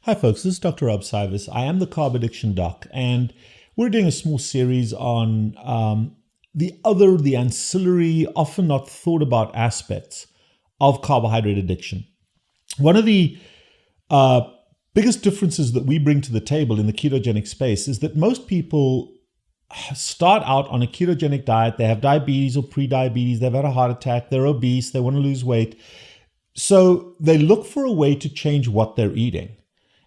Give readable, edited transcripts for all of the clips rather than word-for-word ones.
Hi folks, this is Dr. Cywes. I am the Carb Addiction Doc, and we're doing a small series on the ancillary, often not thought about aspects of carbohydrate addiction. One of the biggest differences that we bring to the table in the ketogenic space is that most people start out on a ketogenic diet. They have diabetes or pre-diabetes, they've had a heart attack, they're obese, they want to lose weight. So they look for a way to change what they're eating.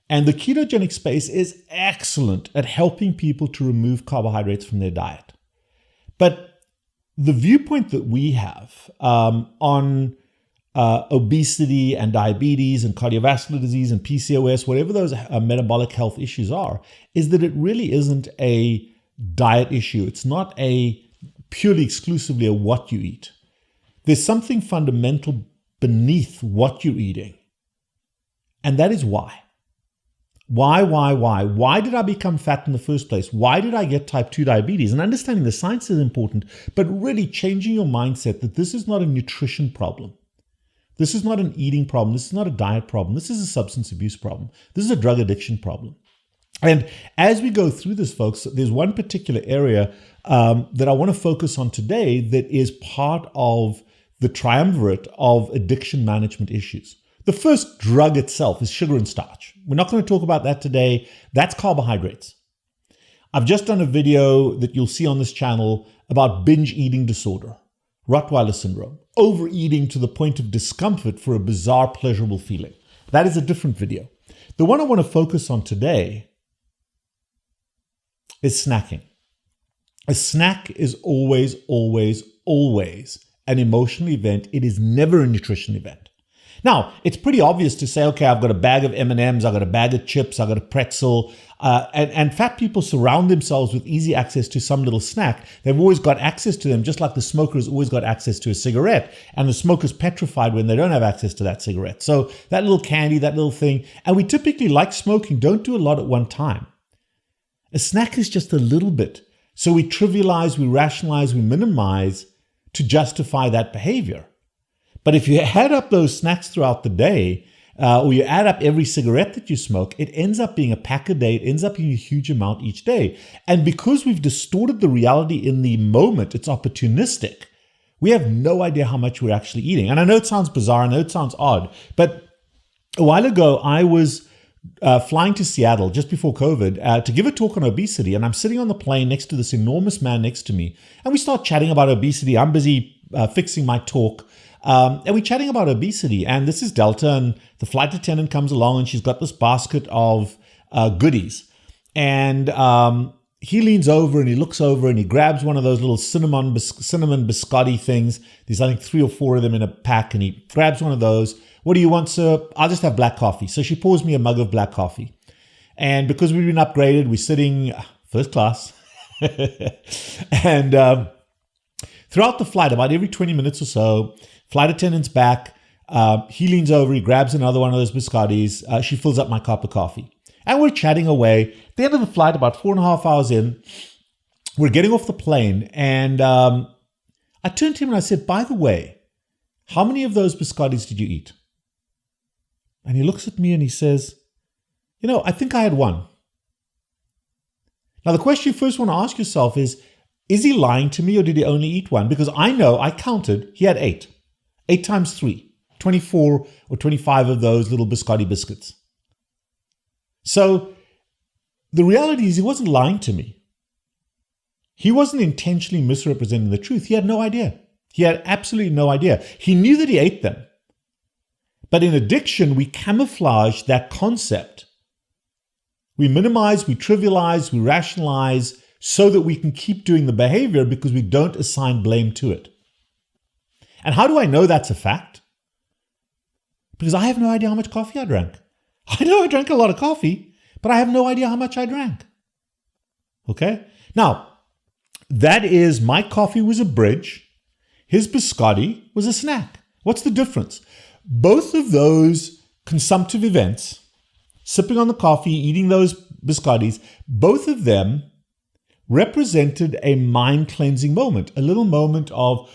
And the ketogenic space is excellent at helping people to remove carbohydrates from their diet. But the viewpoint that we have on obesity and diabetes and cardiovascular disease and PCOS, whatever those metabolic health issues are, is that it really isn't a diet issue. It's not a purely exclusively a what you eat. There's something fundamental beneath what you're eating. And that is why. Why? Why did I become fat in the first place? Why did I get type 2 diabetes? And understanding the science is important, but really changing your mindset that this is not a nutrition problem. This is not an eating problem. This is not a diet problem. This is a substance abuse problem. This is a drug addiction problem. And as we go through this, folks, there's one particular area that I want to focus on today that is part of the triumvirate of addiction management issues. The first drug itself is sugar and starch. We're not going to talk about that today. That's carbohydrates. I've just done a video that you'll see on this channel about binge eating disorder, Rottweiler syndrome, overeating to the point of discomfort for a bizarre, pleasurable feeling. That is a different video. The one I want to focus on today is snacking. A snack is always an emotional event. It is never a nutrition event. Now, it's pretty obvious to say, okay, I've got a bag of M&Ms, I've got a bag of chips, I've got a pretzel, and fat people surround themselves with easy access to some little snack. They've always got access to them, just like the smoker has always got access to a cigarette, and the smoker's petrified when they don't have access to that cigarette. So that little candy, that little thing, and we typically, like smoking, don't do a lot at one time. A snack is just a little bit. So we trivialize, we rationalize, we minimize to justify that behavior. But if you add up those snacks throughout the day, or you add up every cigarette that you smoke, it ends up being a pack a day. It ends up being a huge amount each day. And because we've distorted the reality in the moment, it's opportunistic. We have no idea how much we're actually eating. And I know it sounds bizarre, I know it sounds odd, but a while ago, I was flying to Seattle just before COVID to give a talk on obesity. And I'm sitting on the plane next to this enormous man next to me. And we start chatting about obesity. I'm busy fixing my talk. And we're chatting about obesity, and this is Delta, and the flight attendant comes along, and she's got this basket of goodies. And he leans over, and he looks over, and he grabs one of those little cinnamon biscotti things. There's, I think, 3 or 4 of them in a pack, and he grabs one of those. What do you want, sir? I'll just have black coffee. So she pours me a mug of black coffee. And because we've been upgraded, we're sitting first class. And throughout the flight, about every 20 minutes or so, flight attendant's back. He leans over, he grabs another one of those biscottis. She fills up my cup of coffee. And we're chatting away. At the end of the flight, about 4.5 hours in, we're getting off the plane. And I turned to him and I said, by the way, how many of those biscottis did you eat? And he looks at me and he says, I think I had one. Now, the question you first want to ask yourself is he lying to me or did he only eat one? Because I know, I counted, he had 8. 8 times 3, 24 or 25 of those little biscotti biscuits. So the reality is he wasn't lying to me. He wasn't intentionally misrepresenting the truth. He had no idea. He had absolutely no idea. He knew that he ate them. But in addiction, we camouflage that concept. We minimize, we trivialize, we rationalize so that we can keep doing the behavior because we don't assign blame to it. And how do I know that's a fact? Because I have no idea how much coffee I drank. I know I drank a lot of coffee, but I have no idea how much I drank. Okay? Now, that is, my coffee was a bridge. His biscotti was a snack. What's the difference? Both of those consumptive events, sipping on the coffee, eating those biscottis, both of them represented a mind-cleansing moment, a little moment of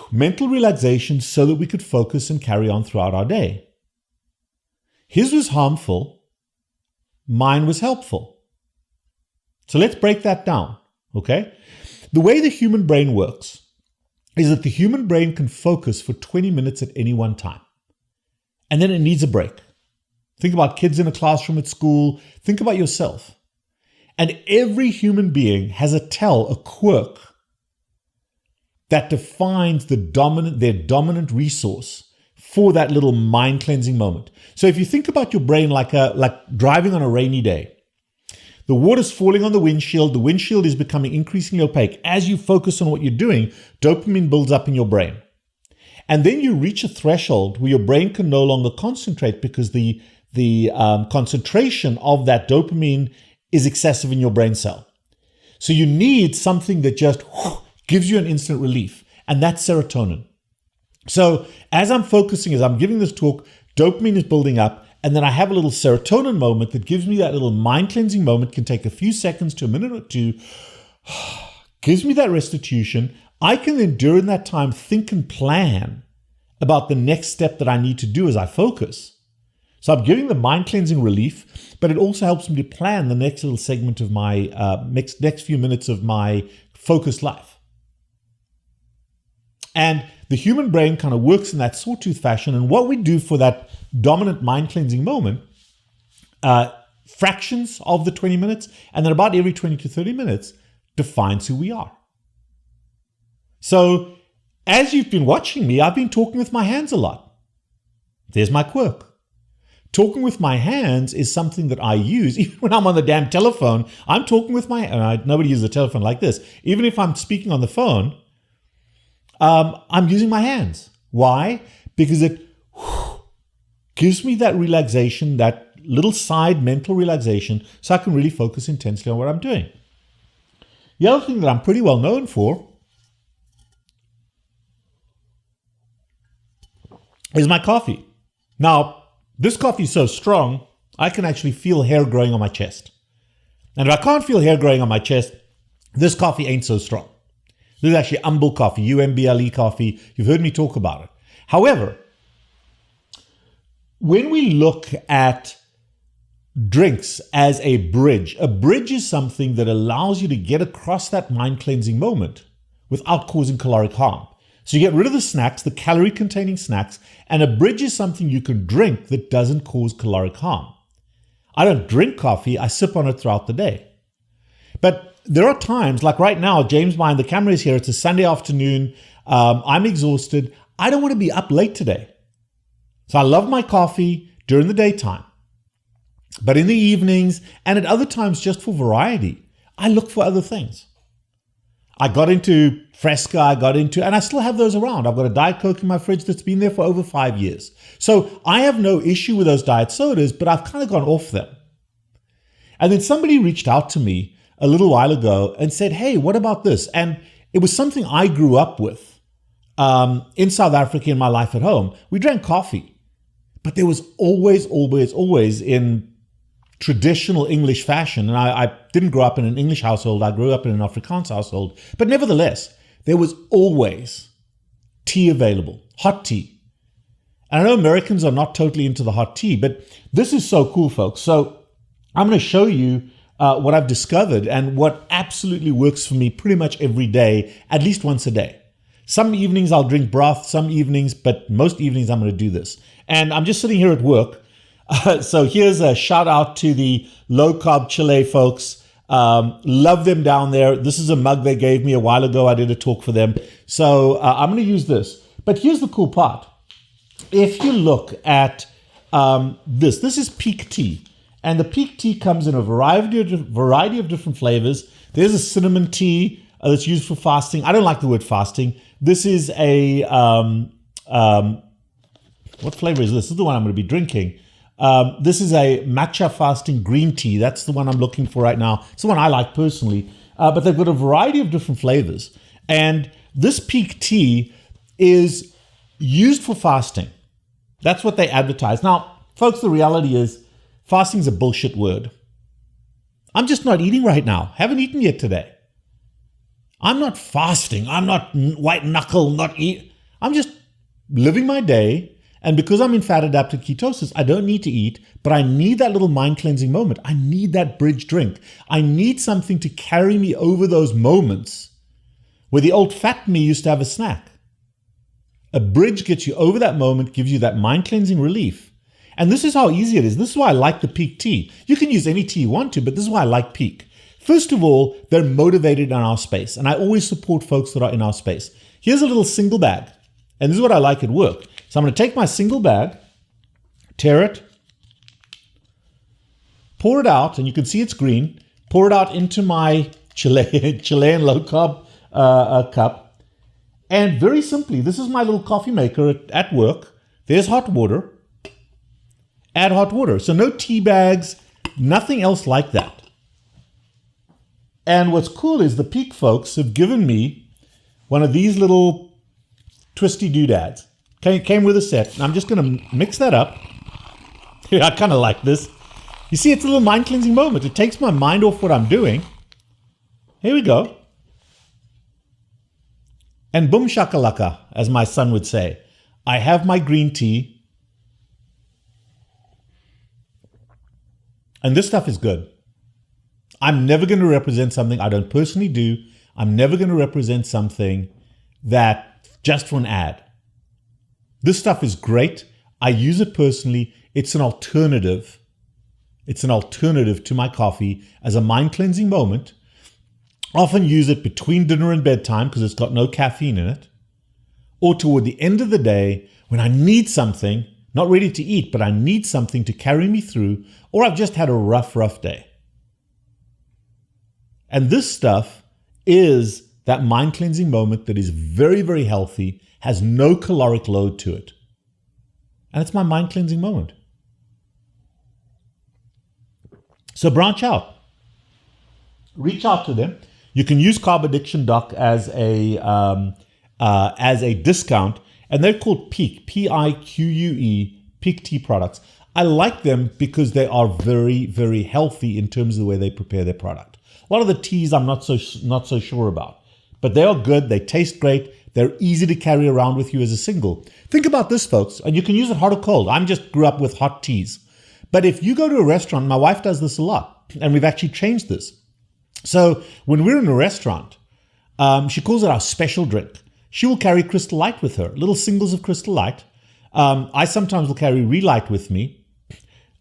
mental relaxation so that we could focus and carry on throughout our day. His was harmful. mine was helpful. So let's break that down, okay? The way the human brain works is that the human brain can focus for 20 minutes at any one time. And then it needs a break. Think about kids in a classroom at school. Think about yourself. And every human being has a quirk that defines their dominant resource for that little mind cleansing moment. So if you think about your brain like driving on a rainy day, the water's falling on the windshield is becoming increasingly opaque. As you focus on what you're doing, dopamine builds up in your brain. And then you reach a threshold where your brain can no longer concentrate because the concentration of that dopamine is excessive in your brain cell. So you need something that just gives you an instant relief, and that's serotonin. So as I'm focusing, as I'm giving this talk, dopamine is building up, and then I have a little serotonin moment that gives me that little mind-cleansing moment, can take a few seconds to a minute or two, gives me that restitution. I can then, during that time, think and plan about the next step that I need to do as I focus. So I'm giving the mind-cleansing relief, but it also helps me to plan the next little segment of my next few minutes of my focused life. And the human brain kind of works in that sawtooth fashion. And what we do for that dominant mind-cleansing moment, fractions of the 20 minutes, and then about every 20 to 30 minutes, defines who we are. So as you've been watching me, I've been talking with my hands a lot. There's my quirk. Talking with my hands is something that I use. Even when I'm on the damn telephone, I'm talking with my hands. Nobody uses a telephone like this. Even if I'm speaking on the phone, I'm using my hands. Why? Because it gives me that relaxation, that little side mental relaxation, so I can really focus intensely on what I'm doing. The other thing that I'm pretty well known for is my coffee. Now, this coffee is so strong, I can actually feel hair growing on my chest. And if I can't feel hair growing on my chest, this coffee ain't so strong. This is actually Umble coffee, UMBLE coffee. You've heard me talk about it. However, when we look at drinks as a bridge is something that allows you to get across that mind-cleansing moment without causing caloric harm. So you get rid of the snacks, the calorie-containing snacks, and a bridge is something you can drink that doesn't cause caloric harm. I don't drink coffee, I sip on it throughout the day. But there are times, like right now, James behind the camera is here, it's a Sunday afternoon, I'm exhausted, I don't want to be up late today. So I love my coffee during the daytime. But in the evenings, and at other times just for variety, I look for other things. I got into Fresca, and I still have those around. I've got a Diet Coke in my fridge that's been there for over 5 years. So I have no issue with those diet sodas, but I've kind of gone off them. And then somebody reached out to me a little while ago and said, hey, what about this? And it was something I grew up with in South Africa in my life at home. We drank coffee, but there was always in traditional English fashion, and I didn't grow up in an English household, I grew up in an Afrikaans household, but nevertheless, there was always tea available, hot tea. And I know Americans are not totally into the hot tea, but this is so cool, folks. So I'm going to show you what I've discovered and what absolutely works for me pretty much every day, at least once a day. Some evenings I'll drink broth, some evenings, but most evenings I'm going to do this. And I'm just sitting here at work. So here's a shout out to the Low Carb Chile folks. Love them down there. This is a mug they gave me a while ago. I did a talk for them. So I'm going to use this. But here's the cool part. If you look at this is Peak Tea. And the Peak Tea comes in a variety of different flavors. There's a cinnamon tea that's used for fasting. I don't like the word fasting. This is a, what flavor is this? This is the one I'm going to be drinking. This is a matcha fasting green tea. That's the one I'm looking for right now. It's the one I like personally. But they've got a variety of different flavors. And this Peak Tea is used for fasting. That's what they advertise. Now, folks, the reality is fasting is a bullshit word. I'm just not eating right now. Haven't eaten yet today. I'm not fasting. I'm not white knuckle, not eat. I'm just living my day. And because I'm in fat-adapted ketosis, I don't need to eat, but I need that little mind-cleansing moment. I need that bridge drink. I need something to carry me over those moments where the old fat me used to have a snack. A bridge gets you over that moment, gives you that mind-cleansing relief. And this is how easy it is. This is why I like the Peak tea. You can use any tea you want to, but this is why I like Peak. First of all, they're motivated in our space, and I always support folks that are in our space. Here's a little single bag, and this is what I like at work. So I'm going to take my single bag, tear it, pour it out, and you can see it's green, pour it out into my Chilean low-carb cup. And very simply, this is my little coffee maker at work. There's hot water. Add hot water. So no tea bags, nothing else like that. And what's cool is the Peak folks have given me one of these little twisty doodads. Came with a set. And I'm just going to mix that up. I kind of like this. You see, it's a little mind-cleansing moment. It takes my mind off what I'm doing. Here we go. And boom shakalaka, as my son would say. I have my green tea. And this stuff is good. I'm never going to represent something I don't personally do. I'm never going to represent something that just for an ad. This stuff is great. I use it personally. It's an alternative. It's an alternative to my coffee as a mind-cleansing moment. Often use it between dinner and bedtime because it's got no caffeine in it. Or toward the end of the day when I need something, not ready to eat, but I need something to carry me through, or I've just had a rough day. And this stuff is that mind-cleansing moment that is very, very healthy, has no caloric load to it. And it's my mind-cleansing moment. So branch out. Reach out to them. You can use Carb Addiction Doc as a discount, and they're called Peak, P-I-Q-U-E, Peak tea products. I like them because they are very, very healthy in terms of the way they prepare their product. A lot of the teas I'm not so sure about, but they are good. They taste great. They're easy to carry around with you as a single. Think about this, folks, and you can use it hot or cold. I just grew up with hot teas. But if you go to a restaurant, my wife does this a lot, and we've actually changed this. So when we're in a restaurant, she calls it our special drink. She will carry Crystal Light with her, little singles of Crystal Light. I sometimes will carry Relight with me.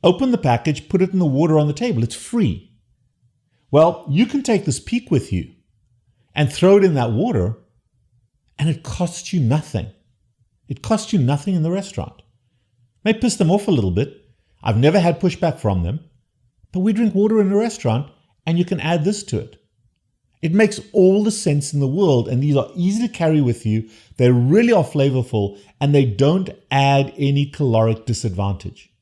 Open the package, put it in the water on the table. It's free. Well, you can take this Peak with you and throw it in that water, and it costs you nothing. It costs you nothing in the restaurant. May piss them off a little bit. I've never had pushback from them, but we drink water in a restaurant, and you can add this to it. It makes all the sense in the world, and these are easy to carry with you. They really are flavorful, and they don't add any caloric disadvantage.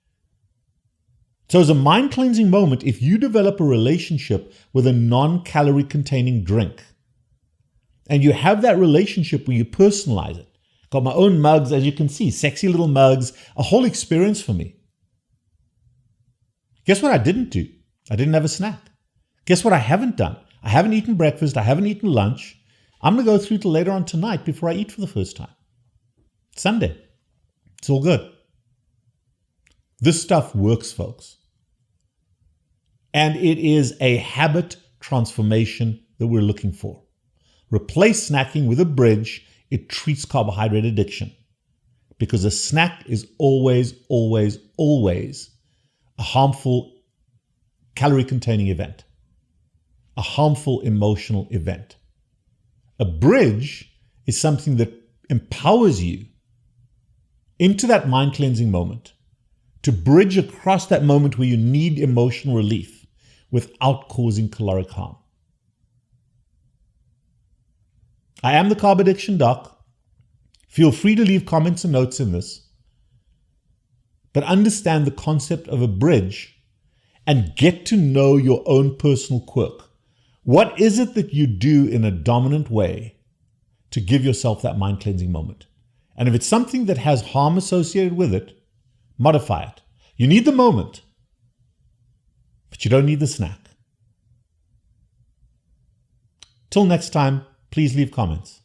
So as a mind-cleansing moment, if you develop a relationship with a non-calorie containing drink, and you have that relationship where you personalize it, got my own mugs, as you can see, sexy little mugs, a whole experience for me. Guess what I didn't do? I didn't have a snack. Guess what I haven't done? I haven't eaten breakfast. I haven't eaten lunch. I'm going to go through till later on tonight before I eat for the first time. It's Sunday. It's all good. This stuff works, folks. And it is a habit transformation that we're looking for. Replace snacking with a bridge. It treats carbohydrate addiction. Because a snack is always, always, always a harmful calorie-containing event. A harmful emotional event. A bridge is something that empowers you into that mind-cleansing moment, to bridge across that moment where you need emotional relief without causing caloric harm. I am the Carb Addiction Doc. Feel free to leave comments and notes in this, but understand the concept of a bridge and get to know your own personal quirk. What is it that you do in a dominant way to give yourself that mind-cleansing moment? And if it's something that has harm associated with it, modify it. You need the moment, but you don't need the snack. Till next time, please leave comments.